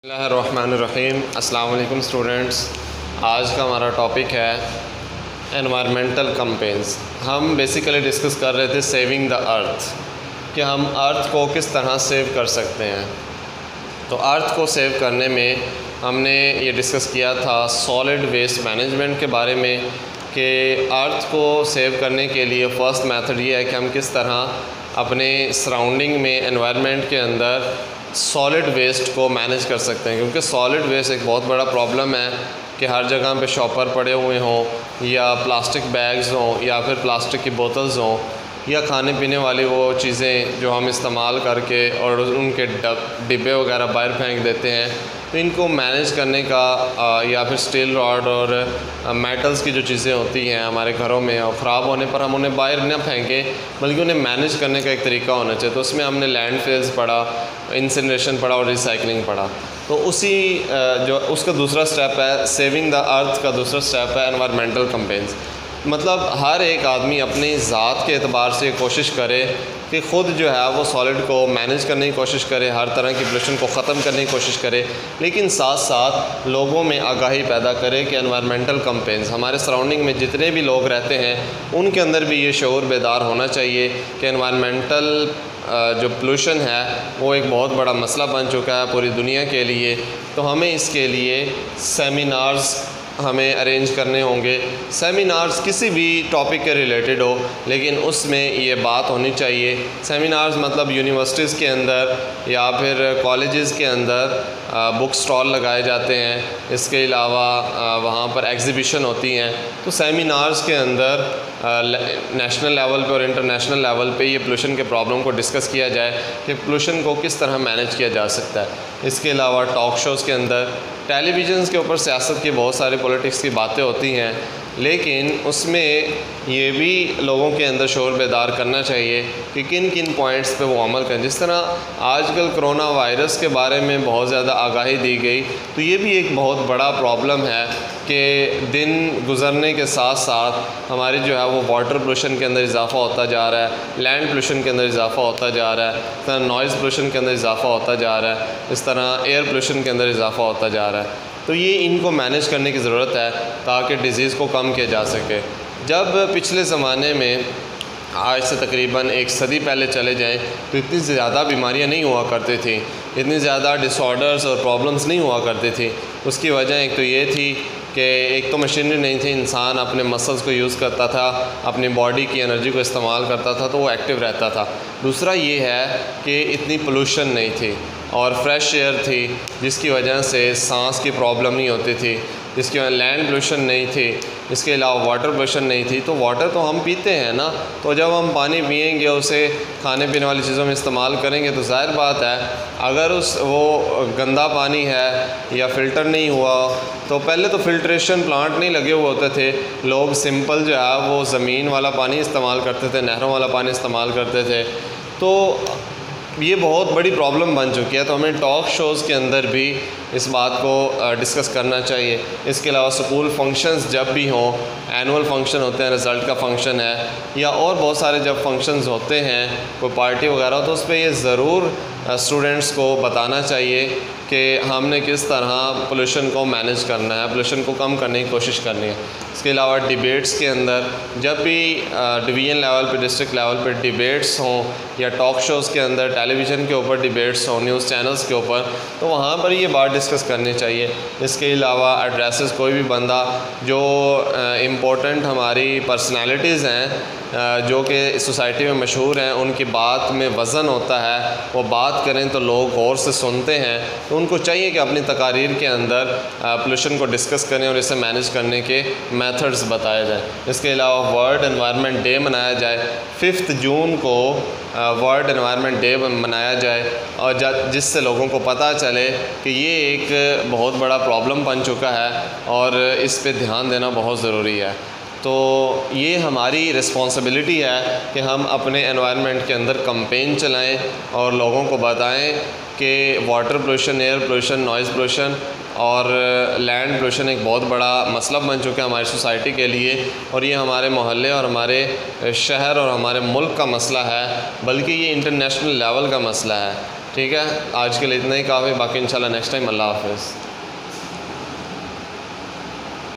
बिस्मिल्लाहिर्रहमानिर्रहीम। अस्सलाम वालेकुम स्टूडेंट्स। आज का हमारा टॉपिक है एनवायरमेंटल कैंपेन्स। हम बेसिकली डिस्कस कर रहे थे सेविंग द अर्थ, कि हम अर्थ को किस तरह सेव कर सकते हैं। तो अर्थ को सेव करने में हमने ये डिस्कस किया था सॉलिड वेस्ट मैनेजमेंट के बारे में, कि अर्थ को सेव करने के लिए फ़र्स्ट मेथड ये है कि हम किस तरह अपने सराउंडिंग में एनवायरनमेंट के अंदर सॉलिड वेस्ट को मैनेज कर सकते हैं। क्योंकि सॉलिड वेस्ट एक बहुत बड़ा प्रॉब्लम है कि हर जगह पे शॉपर पड़े हुए हों, या प्लास्टिक बैग्स हों, या फिर प्लास्टिक की बोतल्स हों, या खाने पीने वाली वो चीज़ें जो हम इस्तेमाल करके और उनके डिब्बे वगैरह बाहर फेंक देते हैं। तो इनको मैनेज करने का या फिर स्टील रॉड और मेटल्स की जो चीज़ें होती हैं हमारे घरों में, और ख़राब होने पर हम उन्हें बाहर न फेंकें, बल्कि उन्हें मैनेज करने का एक तरीका होना चाहिए। तो उसमें हमने लैंडफिल्स पढ़ा, इंसिनरेशन पढ़ा और रिसाइकलिंग पढ़ा। तो उसी जो उसका दूसरा स्टेप है सेविंग द अर्थ का दूसरा स्टेप है एनवायरमेंटल कैंपेन्स। मतलब हर एक आदमी अपनी ज़ात के एतबार से कोशिश करे कि ख़ुद जो है वो सॉलिड को मैनेज करने की कोशिश करे, हर तरह की पोल्यूशन को ख़त्म करने की कोशिश करे, लेकिन साथ साथ लोगों में आगाही पैदा करे कि एनवायरमेंटल कैंपेन्स, हमारे सराउंडिंग में जितने भी लोग रहते हैं उनके अंदर भी ये शऊर बेदार होना चाहिए कि एनवायरमेंटल जो पोल्यूशन है वो एक बहुत बड़ा मसला बन चुका है पूरी दुनिया के लिए। तो हमें इसके लिए सेमिनार्स हमें अरेंज करने होंगे। सेमिनार्स किसी भी टॉपिक के रिलेटेड हो, लेकिन उसमें ये बात होनी चाहिए। सेमिनार्स मतलब यूनिवर्सिटीज़ के अंदर या फिर कॉलेजेस के अंदर बुक स्टॉल लगाए जाते हैं, इसके अलावा वहाँ पर एग्ज़िबिशन होती हैं। तो सेमिनार्स के अंदर नेशनल लेवल पे और इंटरनेशनल लेवल पे ये पोल्यूशन के प्रॉब्लम को डिस्कस किया जाए कि पोल्यूशन को किस तरह मैनेज किया जा सकता है। इसके अलावा टॉक शोज़ के अंदर, टेलीविज़न के ऊपर सियासत की बहुत सारी पॉलिटिक्स की बातें होती हैं, लेकिन उसमें ये भी लोगों के अंदर शोर बेदार करना चाहिए कि किन किन पॉइंट्स पे वो अमल करें। जिस तरह आजकल कोरोना वायरस के बारे में बहुत ज़्यादा आगाही दी गई, तो ये भी एक बहुत बड़ा प्रॉब्लम है कि दिन गुज़रने के साथ साथ हमारी जो है वो वाटर पोल्यूशन के अंदर इजाफ़ा होता जा रहा है, लैंड पोल्यूशन के अंदर इजाफ़ा होता जा रहा है, इस तरह नॉइज़ पोल्यूशन के अंदर इजाफ़ा होता जा रहा है, इस तरह एयर पोल्यूशन के अंदर इजाफ़ा होता जा रहा है। तो ये इनको मैनेज करने की ज़रूरत है ताकि डिज़ीज़ को कम किया जा सके। जब पिछले ज़माने में आज से तकरीबन एक सदी पहले चले जाएं तो इतनी ज़्यादा बीमारियां नहीं हुआ करती थी, इतनी ज़्यादा डिसऑर्डर्स और प्रॉब्लम्स नहीं हुआ करती थी। उसकी वजह एक तो ये थी कि एक तो मशीनरी नहीं थी, इंसान अपने मसल्स को यूज़ करता था, अपनी बॉडी की एनर्जी को इस्तेमाल करता था, तो वो एक्टिव रहता था। दूसरा ये है कि इतनी पोल्यूशन नहीं थी और फ्रेश एयर थी, जिसकी वजह से सांस की प्रॉब्लम नहीं होती थी, जिसकी वजह लैंड पोल्यूशन नहीं थी, इसके अलावा वाटर पोल्यूशन नहीं थी। तो वाटर तो हम पीते हैं ना, तो जब हम पानी पिएंगे उसे खाने पीने वाली चीज़ों में इस्तेमाल करेंगे, तो ज़ाहिर बात है अगर वो गंदा पानी है या फ़िल्टर नहीं हुआ, तो पहले तो फ़िल्ट्रेशन प्लांट नहीं लगे हुए होते थे, लोग सिंपल जो है वो ज़मीन वाला पानी इस्तेमाल करते थे, नहरों वाला पानी इस्तेमाल करते थे। तो ये बहुत बड़ी प्रॉब्लम बन चुकी है। तो हमें टॉक शोज़ के अंदर भी इस बात को डिस्कस करना चाहिए। इसके अलावा स्कूल फंक्शंस जब भी हों, एनुअल फंक्शन होते हैं, रिज़ल्ट का फंक्शन है, या और बहुत सारे जब फंक्शंस होते हैं, कोई पार्टी वगैरह, तो उस पर ये ज़रूर स्टूडेंट्स को बताना चाहिए कि हमने किस तरह पोल्यूशन को मैनेज करना है, पोल्यूशन को कम करने की कोशिश करनी है। इसके अलावा डिबेट्स के अंदर जब भी डिवीज़न लेवल पे, डिस्ट्रिक्ट लेवल पे डिबेट्स हों, या टॉक शोज़ के अंदर टेलीविज़न के ऊपर डिबेट्स हों, न्यूज़ चैनल्स के ऊपर, तो वहाँ पर ये बात डिस्कस करनी चाहिए। इसके अलावा एड्रेसेस, कोई भी बंदा जो इम्पोर्टेंट हमारी पर्सनैलिटीज़ हैं जो कि सोसाइटी में मशहूर हैं, उनकी बात में वज़न होता है, वो बात करें तो लोग गौर से सुनते हैं, तो उनको चाहिए कि अपनी तकारीर के अंदर पोल्यूशन को डिस्कस करें और इसे मैनेज करने के मेथड्स बताए जाएँ। इसके अलावा वर्ल्ड एनवायरनमेंट डे मनाया जाए, 5 जून को वर्ल्ड एनवायरनमेंट डे मनाया जाए, और जिससे लोगों को पता चले कि ये एक बहुत बड़ा प्रॉब्लम बन चुका है और इस पे ध्यान देना बहुत ज़रूरी है। तो ये हमारी रिस्पॉन्सिबिलिटी है कि हम अपने एनवायरनमेंट के अंदर कैंपेन चलाएं और लोगों को बताएं कि water pollution, air pollution, noise pollution और लैंड पोल्यूशन एक बहुत बड़ा मसला बन चुका है हमारी सोसाइटी के लिए, और ये हमारे मोहल्ले और हमारे शहर और हमारे मुल्क का मसला है, बल्कि ये इंटरनेशनल लेवल का मसला है। ठीक है, आज के लिए इतना ही काफ़ी, बाकी इंशाल्लाह नेक्स्ट टाइम। अल्लाह हाफ़िज़।